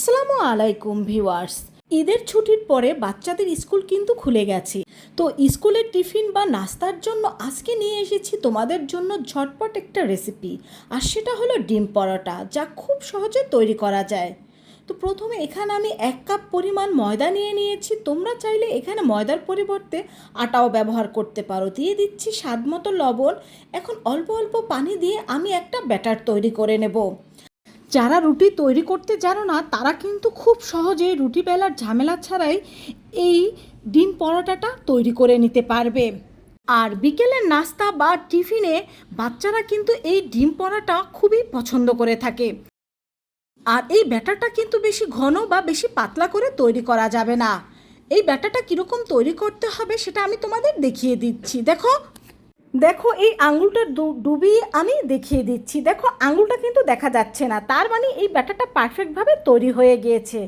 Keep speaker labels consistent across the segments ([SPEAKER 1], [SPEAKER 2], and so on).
[SPEAKER 1] আসসালামু আলাইকুম ভিউয়ার্স। ঈদের ছুটির পরে বাচ্চাদের স্কুল কিন্তু খুলে গেছে। তো স্কুলের টিফিন বা নাস্তার জন্য আজকে নিয়ে এসেছি তোমাদের জন্য ঝটপট একটা রেসিপি, আর সেটা হলো ডিম পরোটা, যা খুব সহজে তৈরি করা যায়। তো প্রথমে এখানে আমি 1 কাপ পরিমাণ ময়দা নিয়ে নিয়েছি। তোমরা চাইলে এখানে ময়দার পরিবর্তে আটাও ব্যবহার করতে পারো। দিয়ে দিচ্ছি স্বাদ মতো লবণ। এখন অল্প অল্প পানি দিয়ে আমি একটা ব্যাটার তৈরি করে নেব। যারা রুটি তৈরি করতে জানো না তারা কিন্তু খুব সহজে রুটি বেলার ঝামেলা ছাড়াই এই ডিম পরোটাটা তৈরি করে নিতে পারবে। আর বিকেলের নাস্তা বা টিফিনে বাচ্চারা কিন্তু এই ডিম পরোটা খুবই পছন্দ করে থাকে। আর এই ব্যাটারটা কিন্তু বেশি ঘন বা বেশি পাতলা করে তৈরি করা যাবে না। এই ব্যাটারটা কীরকম তৈরি করতে হবে সেটা আমি তোমাদের দেখিয়ে দিচ্ছি। দেখো দেখো এই আঙুলটা ডুবিয়ে আমি দেখিয়ে দিচ্ছি। দেখো আঙুলটা কিন্তু দেখা যাচ্ছে না, তার মানে এই ব্যাটারটা পারফেক্টভাবে তৈরি হয়ে গিয়েছে।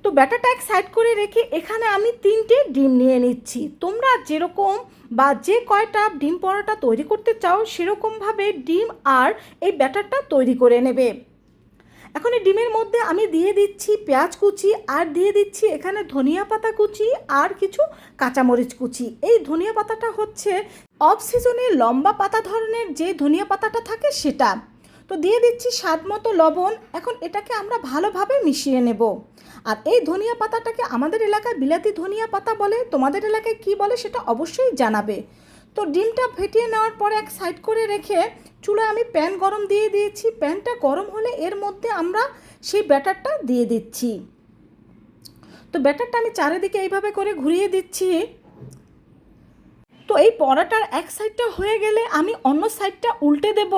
[SPEAKER 1] তো ব্যাটারটা এক সাইড করে রেখে এখানে আমি 3টে ডিম নিয়ে নিচ্ছি। তোমরা যেরকম বা যে কয়টা ডিম পরোটা তৈরি করতে চাও সেরকমভাবে ডিম আর এই ব্যাটারটা তৈরি করে নেবে। এখন এই ডিমের মধ্যে আমি দিয়ে দিচ্ছি পেঁয়াজ কুচি, আর দিয়ে দিচ্ছি এখানে ধনিয়া পাতা কুচি আর কিছু কাঁচামরিচ কুচি। এই ধনিয়া পাতাটা হচ্ছে অফ সিজনে লম্বা পাতা ধরনের যে ধনিয়া পাতাটা থাকে সেটা। তো দিয়ে দিচ্ছি স্বাদ মতো লবণ। এখন এটাকে আমরা ভালোভাবে মিশিয়ে নেব। আর এই ধনিয়া পাতাটাকে আমাদের এলাকায় বিলাতি ধনিয়া পাতা বলে, তোমাদের এলাকায় কী বলে সেটা অবশ্যই জানাবে। তো ডিমটা ফেটিয়ে নেওয়ার পরে এক সাইড করে রেখে চুলায় আমি প্যান গরম দিয়ে দিয়েছি। প্যানটা গরম হলে এর মধ্যে আমরা সেই ব্যাটারটা দিয়ে দিচ্ছি। তো ব্যাটারটা আমি চারিদিকে এইভাবে করে ঘুরিয়ে দিচ্ছি। তো এই পরোটার এক সাইডটা হয়ে গেলে আমি অন্য সাইডটা উল্টে দেব।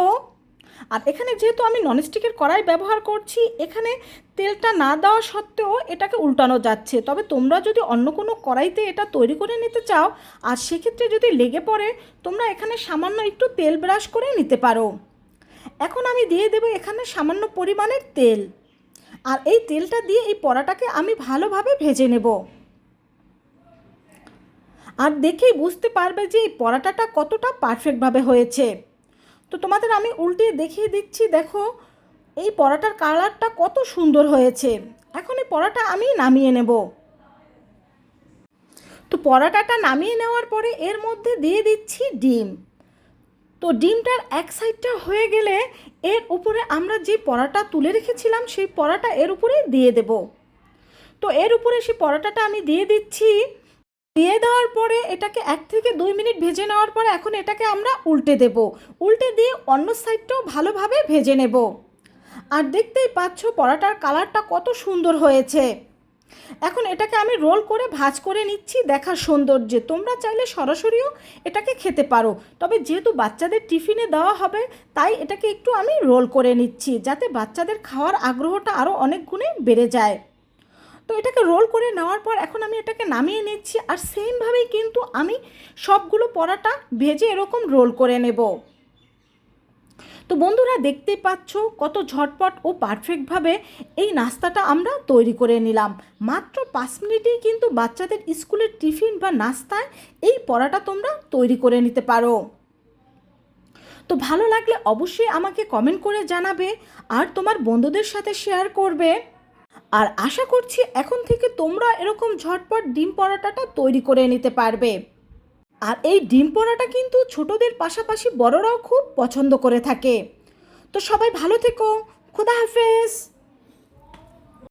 [SPEAKER 1] আর এখানে যেহেতু আমি ননস্টিকের কড়াই ব্যবহার করছি, এখানে তেলটা না দেওয়া সত্ত্বেও এটাকে উল্টানো যাচ্ছে। তবে তোমরা যদি অন্য কোনো কড়াইতে এটা তৈরি করে নিতে চাও আর সেক্ষেত্রে যদি লেগে পড়ে, তোমরা এখানে সামান্য একটু তেল ব্রাশ করে নিতে পারো। এখন আমি দিয়ে দেবো এখানে সামান্য পরিমাণের তেল। আর এই তেলটা দিয়ে এই পরোটাকে আমি ভালোভাবে ভেজে নেব। আর দেখেই বুঝতে পারবে যে এই পরোটাটা কতটা পারফেক্টভাবে হয়েছে। তো তোমাদের আমি উল্টিয়ে দেখিয়ে দিচ্ছি। দেখো এই পরোটার কালারটা কত সুন্দর হয়েছে। এখন এই পরোটা আমি নামিয়ে নেব। তো পরোটাটা নামিয়ে নেওয়ার পরে এর মধ্যে দিয়ে দিচ্ছি ডিম। তো ডিমটার এক সাইডটা হয়ে গেলে এর উপরে আমরা যে পরোটা তুলে রেখেছিলাম সেই পরোটা এর উপরে দিয়ে দেব। তো এর উপরে সেই পরোটাটা আমি দিয়ে দিচ্ছি। দিয়ে দেওয়ার পরে এটাকে 1 থেকে 2 মিনিট ভেজে নেওয়ার পরে এখন এটাকে আমরা উল্টে দেব। উল্টে দিয়ে অন্য সাইডটাও ভালোভাবে ভেজে নেব। আর দেখতেই পাচ্ছ পরোটার কালারটা কত সুন্দর হয়েছে। এখন এটাকে আমি রোল করে ভাজ করে নিচ্ছি দেখার সৌন্দর্যে। তোমরা চাইলে সরাসরিও এটাকে খেতে পারো, তবে যেহেতু বাচ্চাদের টিফিনে দেওয়া হবে তাই এটাকে একটু আমি রোল করে নিচ্ছি, যাতে বাচ্চাদের খাওয়ার আগ্রহটা আরও অনেক গুণে বেড়ে যায়। তো এটাকে রোল করে নেওয়ার পর এখন আমি এটাকে নামিয়ে নিচ্ছি। আর সেমভাবেই কিন্তু আমি সবগুলো পরোটা ভেজে এরকম রোল করে নেব। তো বন্ধুরা দেখতেই পাচ্ছ কত ঝটপট ও পারফেক্টভাবে এই নাস্তাটা আমরা তৈরি করে নিলাম। মাত্র 5 মিনিটেই কিন্তু বাচ্চাদের স্কুলের টিফিন বা নাস্তায় এই পরোটা তোমরা তৈরি করে নিতে পারো। তো ভালো লাগলে অবশ্যই আমাকে কমেন্ট করে জানাবে আর তোমার বন্ধুদের সাথে শেয়ার করবে। আর আশা করছি এখন থেকে তোমরা এরকম ঝটপট ডিম পরোটাটা তৈরি করে নিতে পারবে। আর এই ডিম পরোটা কিন্তু ছোটদের পাশাপাশি বড়রাও খুব পছন্দ করে থাকে। তো সবাই ভালো থেকো। খোদা হাফেজ।